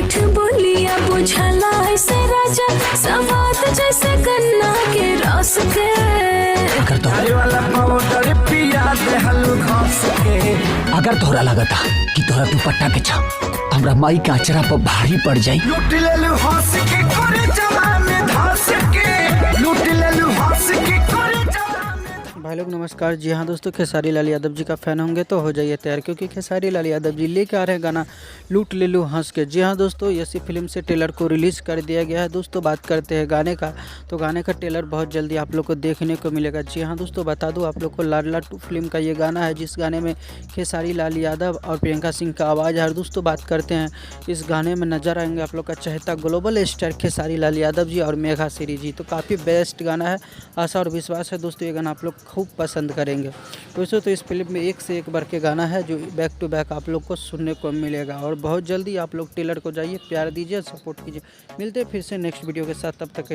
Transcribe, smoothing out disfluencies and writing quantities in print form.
मीठ बोलिया बुझला ऐसे राजा सवाद जैसे गन्ना के रस के। अगर तोहरा लगता कि तोहरा दुपट्टा के छाप हमरा माई के आचरा पर भारी पड़ जाई, भाई लोग नमस्कार। जी हाँ दोस्तों, खेसारी लाल यादव जी का फ़ैन होंगे तो हो जाइए तैयार, क्योंकि खेसारी लाल यादव जी लेके आ रहे हैं गाना लूट ले लूँ हंस के। जी हाँ दोस्तों, इसी फिल्म से ट्रेलर को रिलीज़ कर दिया गया है। दोस्तों बात करते हैं गाने का, तो गाने का ट्रेलर बहुत जल्दी आप लोग को देखने को मिलेगा। जी हाँ दोस्तों, बता दूँ आप लोग को लाडला 2 फिल्म का ये गाना है, जिस गाने में खेसारी लाल यादव और प्रियंका सिंह का आवाज़ है। दोस्तों बात करते हैं, इस गाने में नजर आएंगे आप लोग का चहेता ग्लोबल स्टार खेसारी लाल यादव जी और मेघा श्री जी। तो काफ़ी बेस्ट गाना है, आशा और विश्वास है दोस्तों ये गाना आप लोग खूब पसंद करेंगे दोस्तों। तो इस फिल्म में एक से एक बढ़ के गाना है जो बैक टू बैक आप लोग को सुनने को मिलेगा, और बहुत जल्दी आप लोग ट्रेलर को जाइए, प्यार दीजिए, सपोर्ट कीजिए। मिलते हैं फिर से नेक्स्ट वीडियो के साथ, तब तक